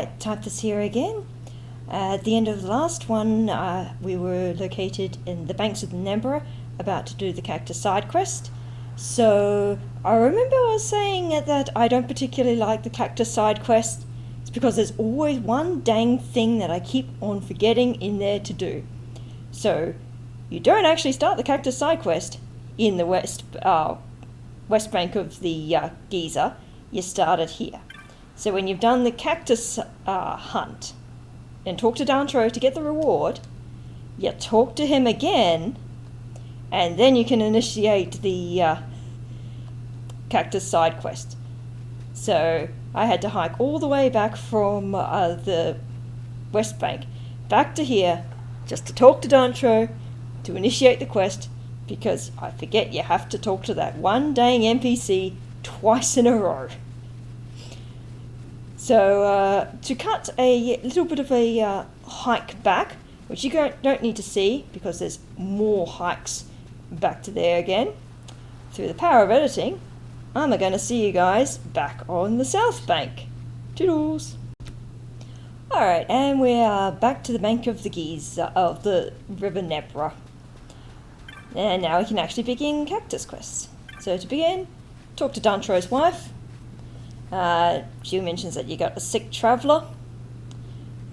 Alright, Typhus here again. At the end of the last one, we were located in the banks of the Nebra, about to do the Cactus side quest. So, I remember I was saying that I don't particularly like the Cactus side quest. It's because there's always one dang thing that I keep on forgetting in there to do. So, you don't actually start the Cactus side quest in the west bank of the geyser. You start it here. So when you've done the Cactus hunt and talk to Dantro to get the reward, you talk to him again, and then you can initiate the Cactus side quest. So I had to hike all the way back from the West Bank back to here just to talk to Dantro to initiate the quest, because I forget you have to talk to that one dang NPC twice in a row. So, to cut a little bit of a hike back, which you don't need to see because there's more hikes back to there again, through the power of editing, I'm going to see you guys back on the South Bank. Toodles! Alright, and we're back to the bank of the geyser, of the River Nebra. And now we can actually begin Cactus quests. So to begin, talk to Dantro's wife. She mentions that you got a sick traveller,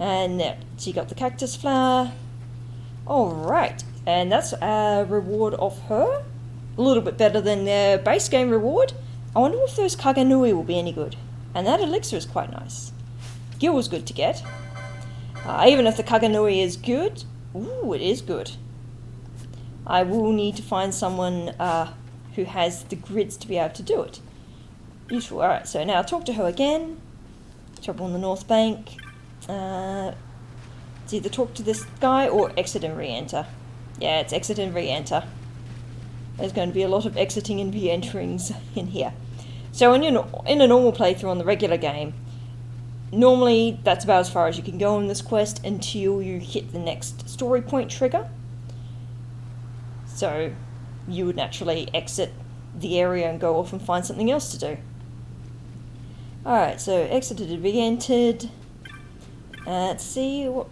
and that she got the cactus flower. Alright, and that's a reward of her. A little bit better than their base game reward. I wonder if those Kaganui will be any good. And that elixir is quite nice. Gil was good to get. Even if the Kaganui is good, ooh, it is good. I will need to find someone who has the grids to be able to do it. Useful. Alright, so now talk to her again. Trouble on the North Bank. It's either talk to this guy or exit and re-enter. Yeah, it's exit and re-enter. There's going to be a lot of exiting and re-enterings in here. So in a normal playthrough on the regular game, normally that's about as far as you can go in this quest until you hit the next story point trigger. So you would naturally exit the area and go off and find something else to do. Alright, so exited and re-entered. Let's see what...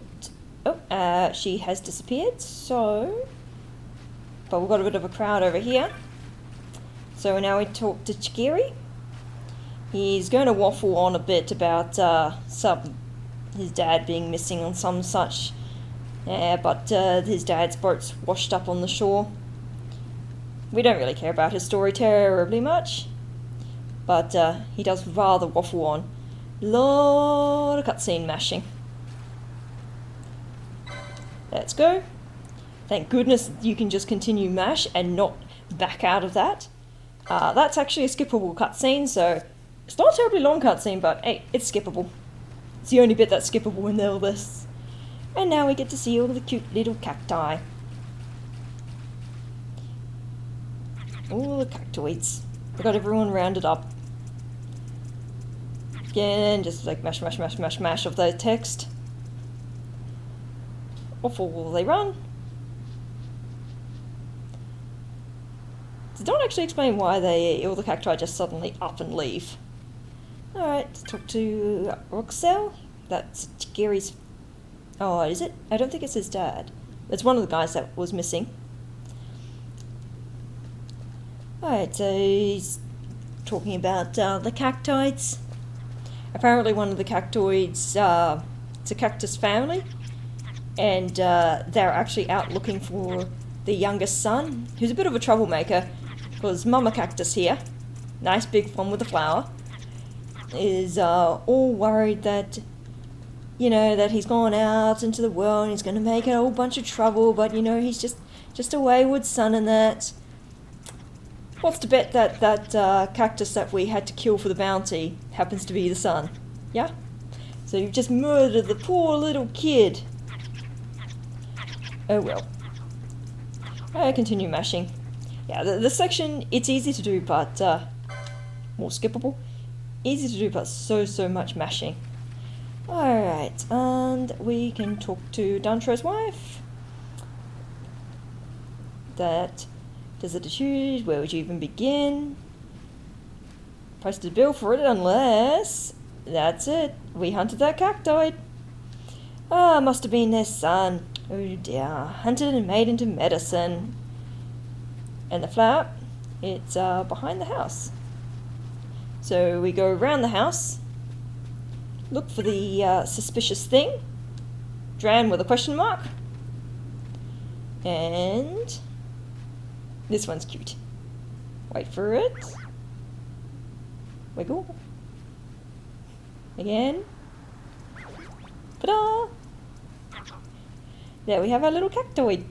Oh, she has disappeared, so... But we've got a bit of a crowd over here. So now we talk to Chigiri. He's going to waffle on a bit about his dad being missing on some such. Yeah, but his dad's boat's washed up on the shore. We don't really care about his story terribly much, but he does rather waffle on. Lot of cutscene mashing. Let's go. Thank goodness you can just continue mash and not back out of that. That's actually a skippable cutscene, so it's not a terribly long cutscene, but hey, it's skippable. It's the only bit that's skippable in all this. And now we get to see all the cute little cacti. All the cactoids. I got everyone rounded up. Again, just like mash, mash, mash, mash, mash of the text. Off will they run. They don't actually explain why all the cacti just suddenly up and leave. Alright, talk to Roxel. That's Gary's... Oh, is it? I don't think it's his dad. It's one of the guys that was missing. Alright, so he's talking about the cactoids. Apparently one of the cactoids, it's a cactus family, and they're actually out looking for the youngest son, who's a bit of a troublemaker, because Mama Cactus here, nice big one with a flower, is all worried that, you know, that he's gone out into the world and he's going to make a whole bunch of trouble, but, you know, he's just a wayward son and that. What's to bet that cactus that we had to kill for the bounty happens to be the son? Yeah? So you've just murdered the poor little kid. Oh well. I continue mashing. Yeah, the section, it's easy to do, but more skippable. Easy to do, but so much mashing. Alright, and we can talk to Dantro's wife. That... Does it choose? Where would you even begin? Posted a bill for it unless That's it. We hunted that cactoid. Ah, must have been their son. Oh dear. Hunted and made into medicine. And the flower, it's behind the house. So we go around the house, look for the suspicious thing, drown with a question mark, and this one's cute. Wait for it. Wiggle. Again. Ta-da! There we have our little cactoid.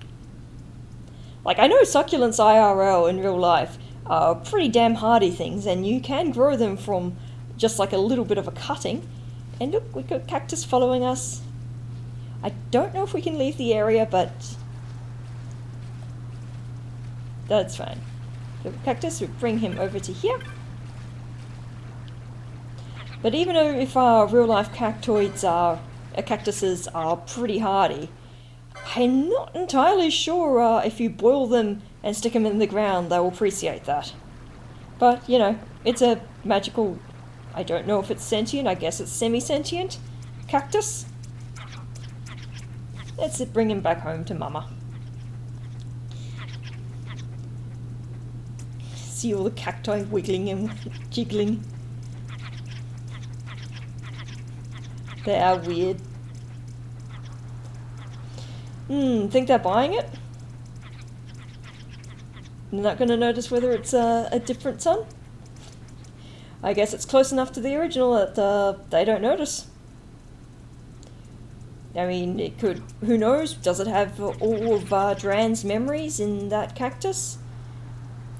Like, I know succulents IRL in real life are pretty damn hardy things, and you can grow them from just like a little bit of a cutting. And look, we've got cactus following us. I don't know if we can leave the area, but that's fine. The cactus, we bring him over to here. But even though if our real life cactuses are pretty hardy, I'm not entirely sure if you boil them and stick them in the ground, they'll appreciate that. But, you know, it's a magical, I don't know if it's sentient, I guess it's semi-sentient cactus. Let's bring him back home to Mama. See all the cacti wiggling and jiggling. They are weird. Think they're buying it? They're not going to notice whether it's a different son? I guess it's close enough to the original that they don't notice. I mean, it could, who knows? Does it have all of Dran's memories in that cactus?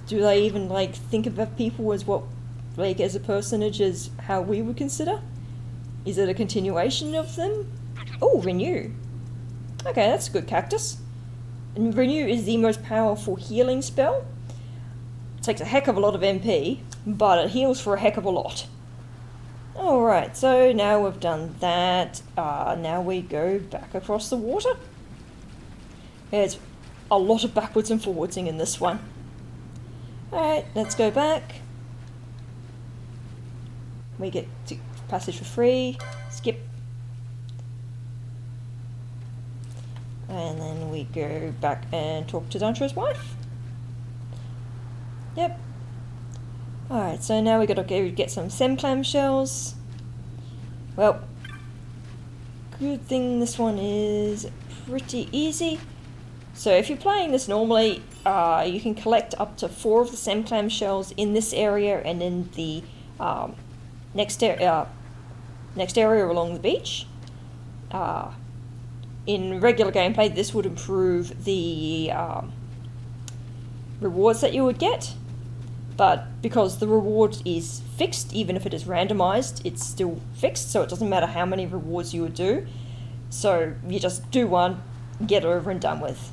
Do they even, like, think of people as what, like, as a personage as how we would consider? Is it a continuation of them? Oh, Renew. Okay, that's a good cactus. And Renew is the most powerful healing spell. It takes a heck of a lot of MP, but it heals for a heck of a lot. Alright, so now we've done that. Now we go back across the water. There's a lot of backwards and forwardsing in this one. Alright, let's go back. We get to passage for free. Skip. And then we go back and talk to Dantro's wife. Yep. Alright, so now we gotta go get some Semclam shells. Well, good thing this one is pretty easy. So if you're playing this normally, you can collect up to 4 of the Semclam shells in this area and in the next area along the beach. In regular gameplay, this would improve the rewards that you would get, but because the reward is fixed, even if it is randomized, it's still fixed, so it doesn't matter how many rewards you would do. So you just do one, get it over and done with.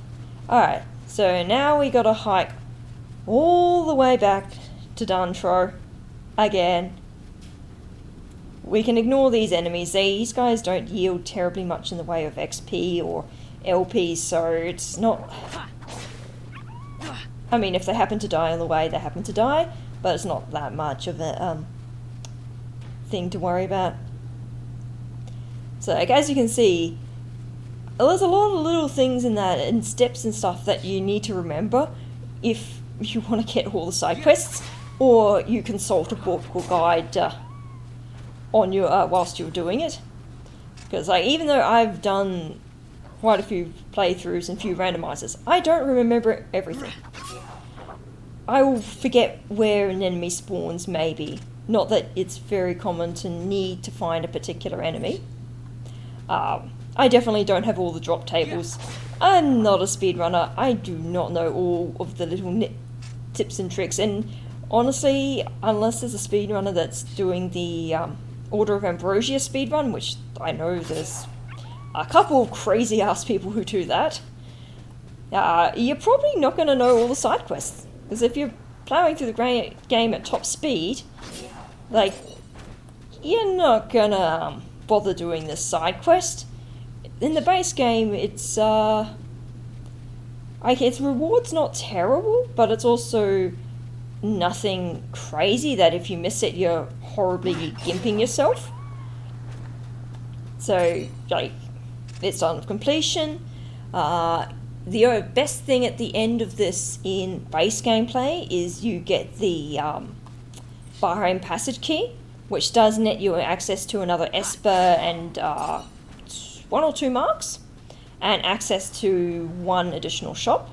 Alright, so now we gotta hike all the way back to Dantro again. We can ignore these enemies. These guys don't yield terribly much in the way of XP or LP, so it's not... I mean, if they happen to die on the way, they happen to die, but it's not that much of a thing to worry about. So, like, as you can see, there's a lot of little things in that, and steps and stuff that you need to remember if you want to get all the side quests, or you consult a book or guide on your whilst you're doing it. Because, like, even though I've done quite a few playthroughs and a few randomizers, I don't remember everything. I will forget where an enemy spawns, maybe. Not that it's very common to need to find a particular enemy. I definitely don't have all the drop tables. I'm not a speedrunner. I do not know all of the little tips and tricks. And honestly, unless there's a speedrunner that's doing the Order of Ambrosia speedrun, which I know there's a couple of crazy ass people who do that, you're probably not going to know all the side quests. Because if you're plowing through the game at top speed, like, you're not gonna bother doing this side quest. In the base game, it's its reward's not terrible, but it's also nothing crazy that if you miss it, you're horribly gimping yourself. So, like, it's on completion. The best thing at the end of this in base gameplay is you get the Bahrain Passage Key, which does net you access to another Esper and 1 or 2 marks, and access to 1 additional shop.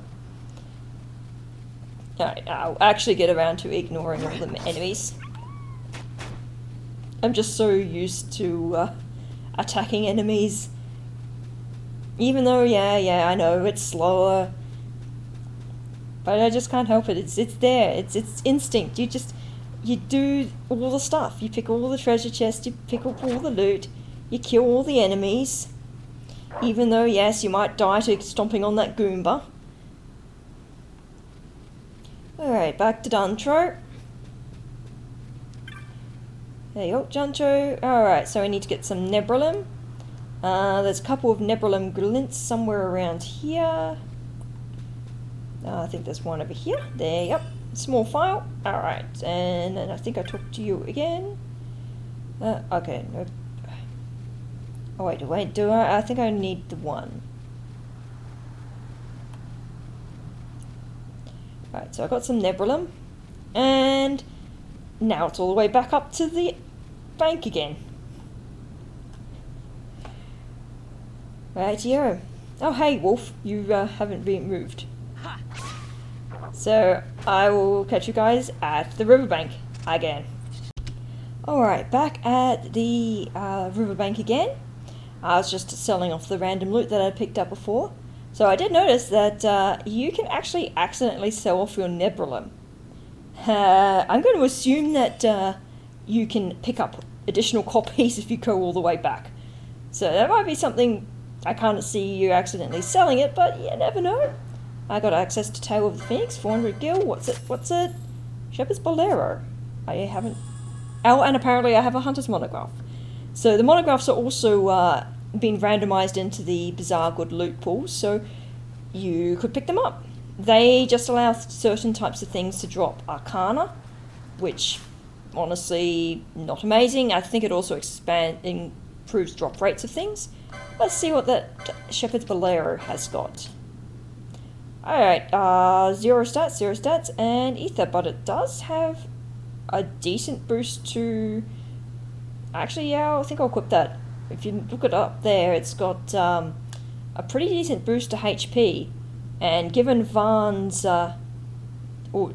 Alright, I'll actually get around to ignoring all the enemies. I'm just so used to attacking enemies. Even though, yeah, I know it's slower, but I just can't help it. It's there. It's instinct. You do all the stuff. You pick all the treasure chests. You pick up all the loot. You kill all the enemies. Even though, yes, you might die to stomping on that Goomba. Alright, back to Duntro. There you go, Duntro. Alright, so we need to get some Nebrillum. There's a couple of Nebrillum glints somewhere around here. I think there's one over here. There, yep. Small file. Alright, and then I think I talked to you again. Okay, no. Oh, wait, do I? I think I need the one. Right, so I got some Nebrillum. And now it's all the way back up to the bank again. Rightio. Oh, hey, Wolf, you haven't been moved. So, I will catch you guys at the riverbank again. Alright, back at the riverbank again. I was just selling off the random loot that I picked up before. So I did notice that you can actually accidentally sell off your Nebrillum. I'm going to assume that you can pick up additional copies if you go all the way back. So that might be something. I can't see you accidentally selling it, but you never know. I got access to Tale of the Phoenix, 400 gil. What's it? Shepherd's Bolero. I haven't. Oh, and apparently I have a Hunter's Monograph. So the monographs are also being randomized into the Bizarre Good loot pools, so you could pick them up. They just allow certain types of things to drop Arcana, which, honestly, not amazing. I think it also improves drop rates of things. Let's see what that Shepherd's Bolero has got. Alright, 0 stats, and Ether, but it does have a decent boost to... Actually, yeah, I think I'll equip that. If you look it up there, it's got a pretty decent boost to HP, and given Vahn's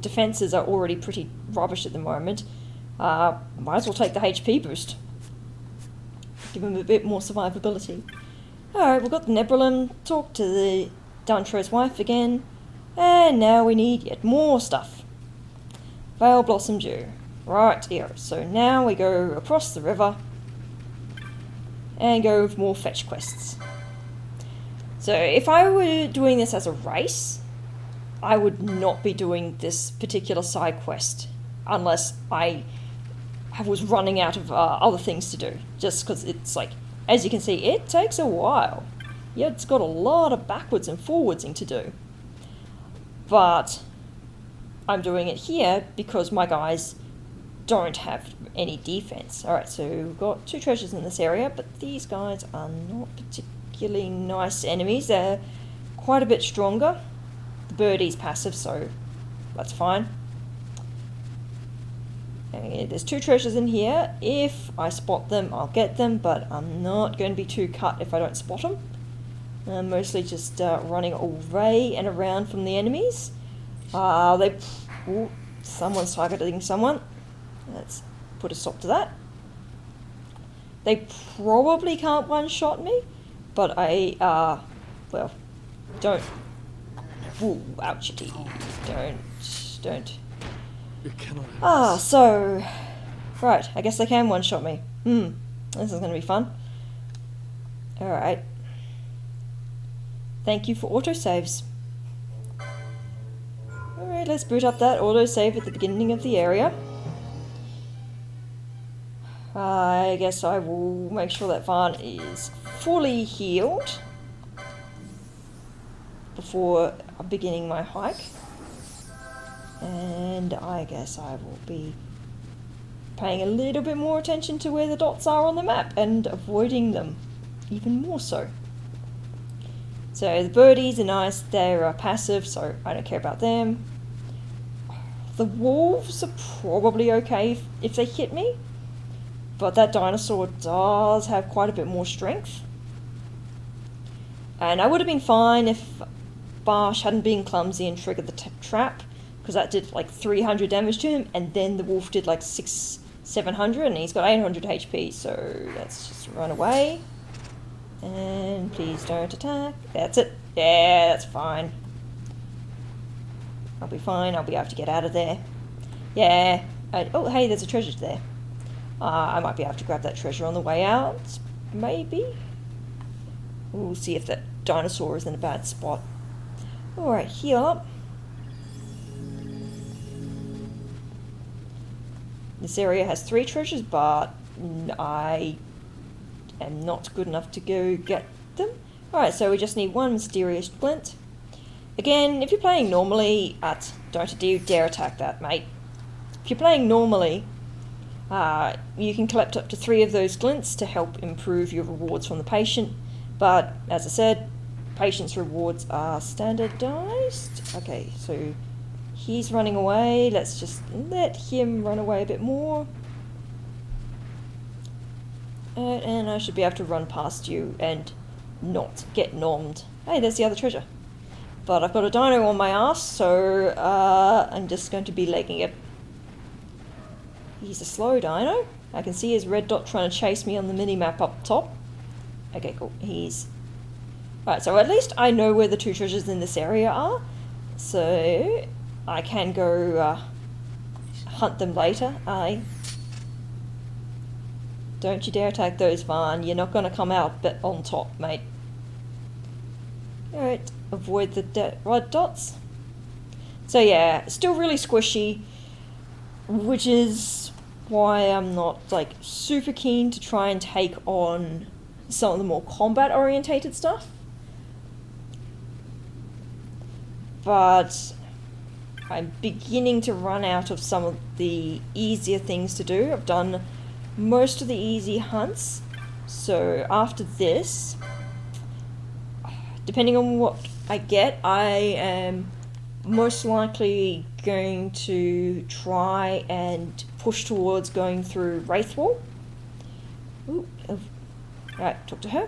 defenses are already pretty rubbish at the moment, might as well take the HP boost. Give him a bit more survivability. Alright, we've got the Nebrillum, talk to the Duntro's wife again, and now we need yet more stuff. Vale Blossom Dew. Right here, so now we go across the river and go with more fetch quests. So if I were doing this as a race, I would not be doing this particular side quest unless I was running out of other things to do, just because it's like, as you can see, it takes a while. Yeah, it's got a lot of backwards and forwardsing to do. But I'm doing it here because my guys don't have any defense. Alright, so we've got 2 treasures in this area, but these guys are not particularly nice enemies. They're quite a bit stronger. The birdie's passive, so that's fine. Okay, there's 2 treasures in here. If I spot them, I'll get them, but I'm not going to be too cut if I don't spot them. I'm mostly just running away and around from the enemies. Someone's targeting someone. Let's put a stop to that. They probably can't one-shot me, but I, well, don't. Ooh, ouchity. Don't. You cannot have this. So, right, I guess they can one-shot me. This is going to be fun. Alright. Thank you for autosaves. Alright, let's boot up that autosave at the beginning of the area. I guess I will make sure that Vahn is fully healed before beginning my hike. And I guess I will be paying a little bit more attention to where the dots are on the map and avoiding them. even more so. So the birdies are nice, they're passive, so I don't care about them. The wolves are probably okay if they hit me, but that dinosaur does have quite a bit more strength. And I would have been fine if Barsh hadn't been clumsy and triggered the trap, because that did like 300 damage to him, and then the wolf did like 700, and he's got 800 HP, so let's just run away. And please don't attack. That's it. Yeah, that's fine. I'll be fine. I'll be able to get out of there. Yeah. Oh, hey, there's a treasure there. I might be able to grab that treasure on the way out. Maybe. We'll see if that dinosaur is in a bad spot. Alright, heal up. This area has 3 treasures, but I am not good enough to go get them. Alright, so we just need 1 mysterious glint. Again, if you're playing normally, don't you dare attack that, mate. If you're playing normally, you can collect up to 3 of those glints to help improve your rewards from the patient. But, as I said, patient's rewards are standardized. Okay, so he's running away. Let's just let him run away a bit more. And I should be able to run past you and not get nommed. Hey, there's the other treasure. But I've got a dino on my ass, so I'm just going to be legging it. He's a slow dino. I can see his red dot trying to chase me on the mini-map up top. Okay, cool. Right, so at least I know where the 2 treasures in this area are. So I can go hunt them later. Don't you dare attack those, Varn. You're not going to come out but on top, mate. Alright, avoid the red dots. So yeah, still really squishy, which is why I'm not like super keen to try and take on some of the more combat orientated stuff. But I'm beginning to run out of some of the easier things to do. I've done most of the easy hunts, so after this, depending on what I get, I am most likely going to try and push towards going through Wraithwall. Ooh, alright, talk to her.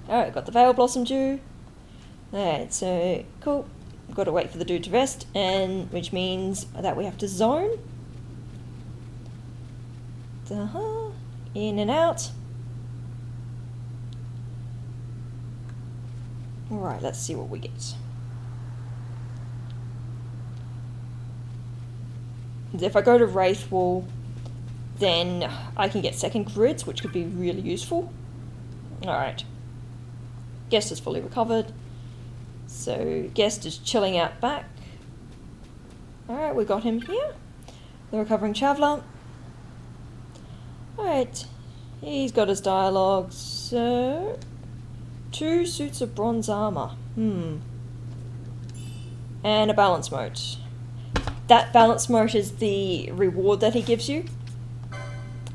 Alright, got the Veil Blossom due. Alright, so cool. Got to wait for the dude to rest, and which means that we have to zone. In and out. Alright, let's see what we get. If I go to Wraithwall, then I can get second grids, which could be really useful. Alright. Guest is fully recovered. So, Guest is chilling out back. Alright, we got him here. The recovering traveller. Alright, he's got his dialogue, so 2 suits of bronze armour. And a balance mote. That balance mote is the reward that he gives you.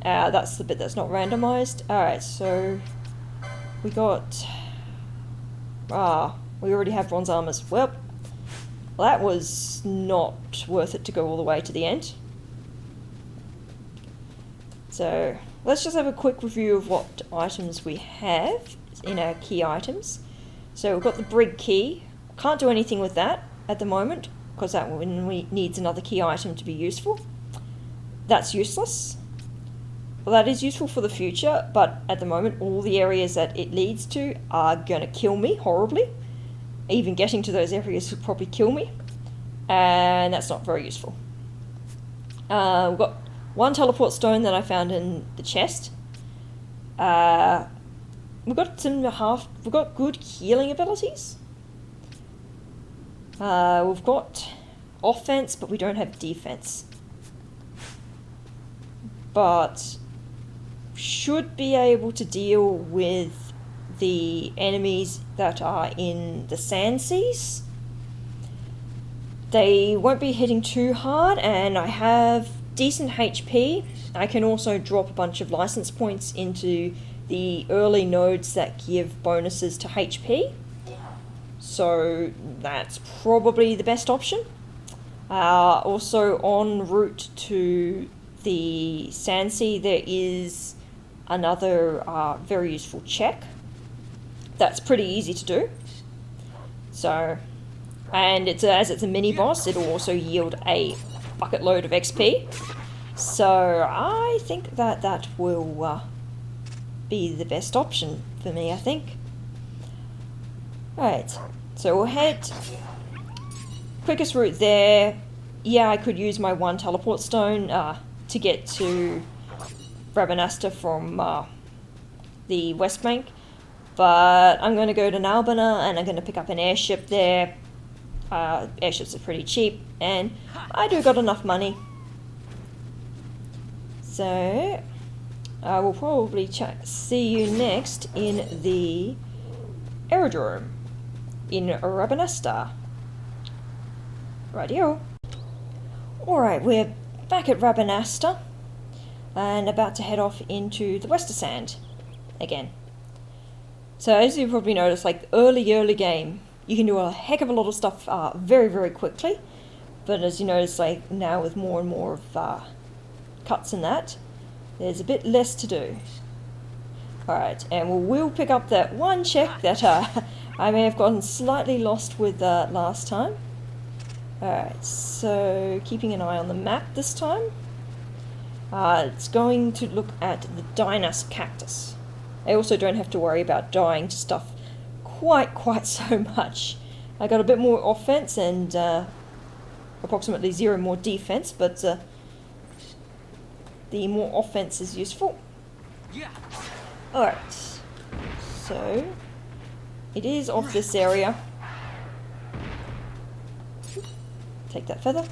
That's the bit that's not randomised. Alright, so we got... we already have bronze armours. Well, that was not worth it to go all the way to the end. So, let's just have a quick review of what items we have in our key items. So we've got the Brig Key. Can't do anything with that at the moment, because that one needs another key item to be useful. That's useless. Well, that is useful for the future, but at the moment all the areas that it leads to are going to kill me horribly. Even getting to those areas would probably kill me, and that's not very useful. We've got 1 teleport stone that I found in the chest. We've got good healing abilities. We've got offense, but we don't have defense. But should be able to deal with the enemies that are in the sand seas. They won't be hitting too hard, and I have decent HP. I can also drop a bunch of license points into the early nodes that give bonuses to HP. So that's probably the best option. Also en route to the Sand Sea, there is another very useful check. That's pretty easy to do. So, and as it's a mini boss, it'll also yield a bucket load of XP. So I think that will be the best option for me, I think. Alright, so we'll head quickest route there. Yeah, I could use my one teleport stone to get to Rabanasta from the West Bank, but I'm going to go to Nalbina and I'm going to pick up an airship there. Airships are pretty cheap and I do got enough money. So I will probably see you next in the aerodrome in Rabanasta. Rightio. Alright, we're back at Rabanasta and about to head off into the Wester Sand again. So as you probably noticed, like early game, you can do a heck of a lot of stuff very quickly, but as you notice, like now with more and more of cuts and that, there's a bit less to do. Alright, and we'll pick up that one check that I may have gotten slightly lost with last time. Alright, so keeping an eye on the map this time. It's going to look at the Dynas Cactus. I also don't have to worry about dying to stuff quite so much. I got a bit more offense and approximately 0 more defense, but the more offense is useful. Alright, so it is off this area. Take that feather.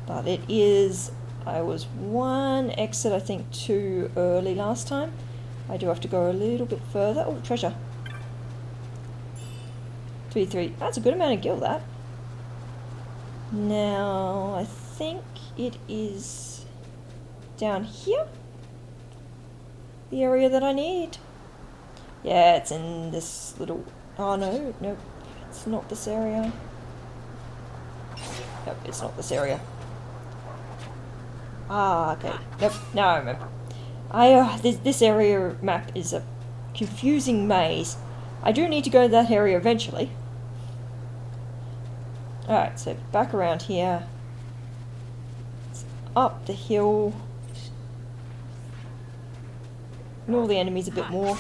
But it is, I was one exit I think too early last time. I do have to go a little bit further. Oh, treasure. 3. That's a good amount of gil, that. Now, I think it is down here. The area that I need. Yeah, it's in this little... Oh, no. Nope. It's not this area. Nope, it's not this area. Ah, okay. Nope, now I remember. This area map is a confusing maze. I do need to go to that area eventually. Alright, so back around here. It's up the hill. Ignore the enemies a bit more.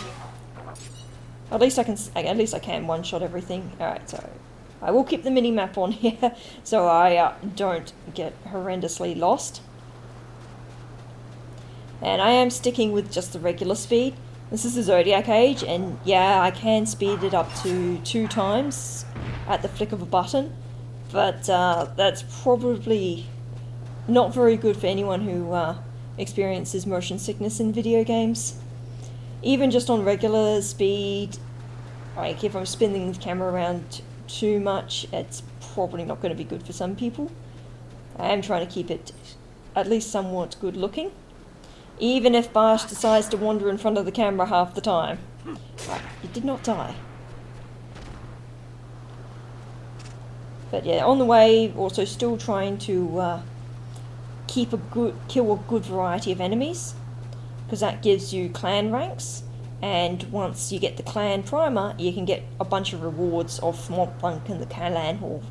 At least I can one-shot everything. Alright, so I will keep the mini-map on here so I don't get horrendously lost. And I am sticking with just the regular speed. This is the Zodiac Age, and yeah, I can speed it up to 2 times at the flick of a button, but that's probably not very good for anyone who experiences motion sickness in video games. Even just on regular speed, like if I'm spinning the camera around too much, it's probably not going to be good for some people. I am trying to keep it at least somewhat good looking, even if Barsh decides to wander in front of the camera half the time. Right, you did not die. But yeah, on the way, also still trying to kill a good variety of enemies, because that gives you clan ranks, and once you get the clan primer, you can get a bunch of rewards of Swamp Bunk and the clan hall.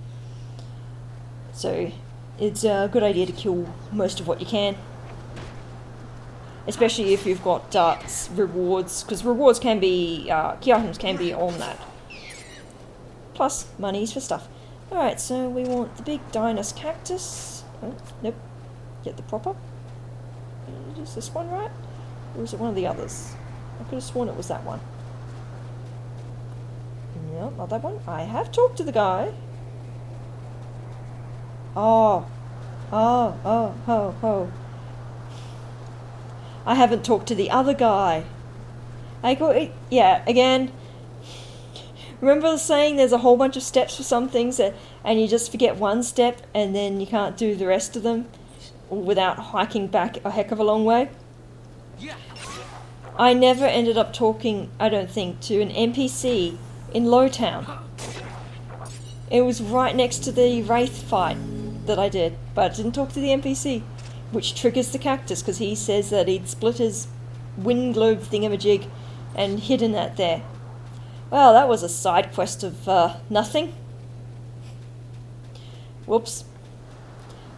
So it's a good idea to kill most of what you can, especially if you've got rewards, because rewards can be, key items can be on that. Plus, monies for stuff. Alright, so we want the big Dynas Cactus. Oh, nope. Get the proper. Is this one right? Or is it one of the others? I could have sworn it was that one. No, not that one. I have talked to the guy. Oh. I haven't talked to the other guy. Yeah, again, remember saying there's a whole bunch of steps for some things and you just forget one step and then you can't do the rest of them without hiking back a heck of a long way? I never ended up talking, I don't think, to an NPC in Lowtown. It was right next to the Wraith fight that I did, but I didn't talk to the NPC, which triggers the cactus because he says that he'd split his wind globe thingamajig and hidden that there. Well, that was a side quest of nothing. Whoops.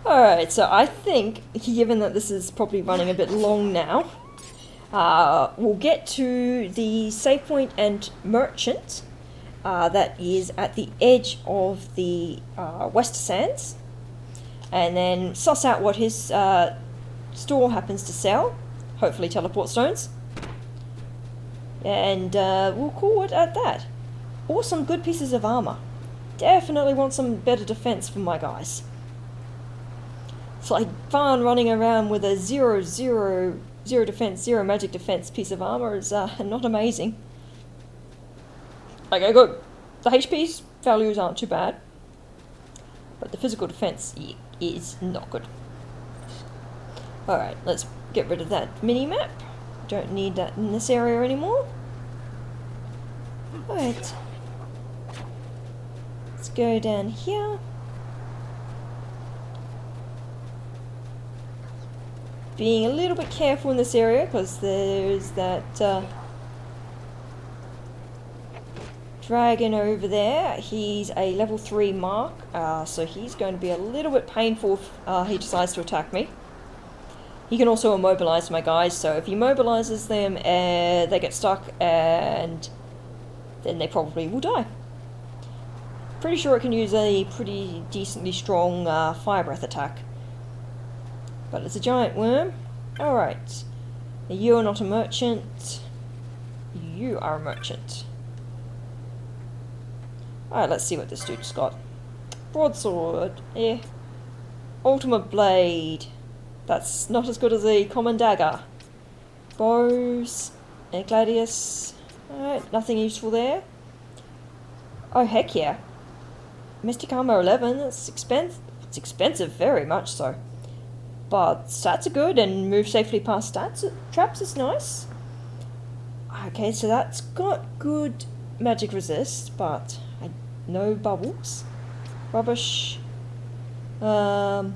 Alright, so I think, given that this is probably running a bit long now, we'll get to the save point and merchant that is at the edge of the West Sands, and then suss out what his store happens to sell, hopefully teleport stones, and we'll call it at that. Or some good pieces of armor. Definitely want some better defense for my guys. It's like fun running around with a 0 defense, 0 magic defense piece of armor is not amazing. Like, I got the HP values aren't too bad, but the physical defense is not good. Alright, let's get rid of that mini-map. Don't need that in this area anymore. Alright. Let's go down here. Being a little bit careful in this area because there's that dragon over there. He's a level 3 mark, so he's going to be a little bit painful if he decides to attack me. He can also immobilize my guys, so if he immobilizes them, they get stuck and then they probably will die. Pretty sure it can use a pretty decently strong fire breath attack. But it's a giant worm. Alright. You're not a merchant. You are a merchant. Alright, let's see what this dude's got. Broadsword. Yeah. Ultimate blade. That's not as good as a common dagger. Bows. And gladius. Alright, nothing useful there. Oh, heck yeah. Mystic Armor 11. That's expensive. It's expensive, very much so. But stats are good and move safely past traps is nice. Okay, so that's got good magic resist, but no bubbles. Rubbish. Yeah,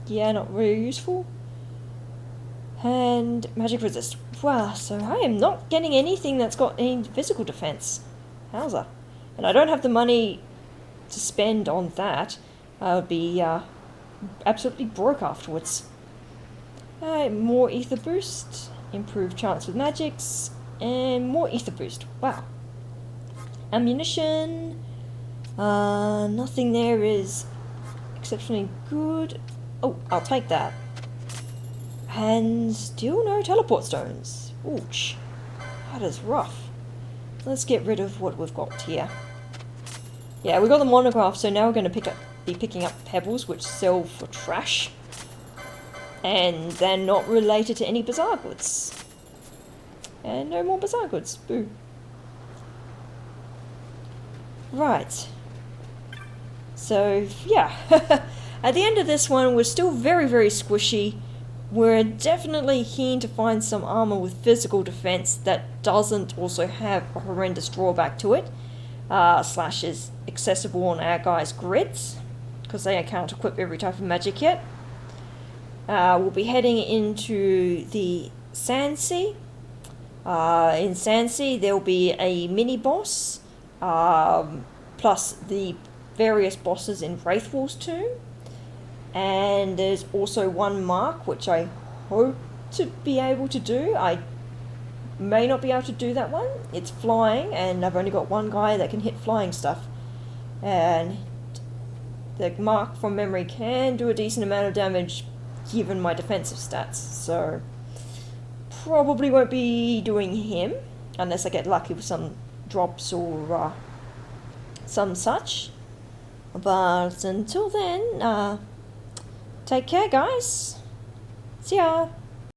not very useful. And magic resist. Wow, so I am not getting anything that's got any physical defense. Howza. And I don't have the money to spend on that. I would be absolutely broke afterwards. More ether boost, improved chance with magics, and more ether boost. Wow. Ammunition. Nothing there is exceptionally good. Oh, I'll take that. And still no teleport stones. Ouch. That is rough. Let's get rid of what we've got here. Yeah, we got the monograph, so now we're going to be picking up pebbles, which sell for trash. And they're not related to any bazaar goods. And no more bazaar goods. Boo. Right. So, yeah. At the end of this one, we're still very, very squishy. We're definitely keen to find some armor with physical defense that doesn't also have a horrendous drawback to it. Slash is accessible on our guys' grids, because they can't equip every type of magic yet. We'll be heading into the Sandsea. In Sandsea there'll be a mini-boss, plus the various bosses in Wraithwall's tomb. And there's also one mark, which I hope to be able to do. I may not be able to do that one. It's flying, and I've only got one guy that can hit flying stuff. And the mark from memory can do a decent amount of damage given my defensive stats. So probably won't be doing him unless I get lucky with some drops or some such. But until then, take care, guys. See ya.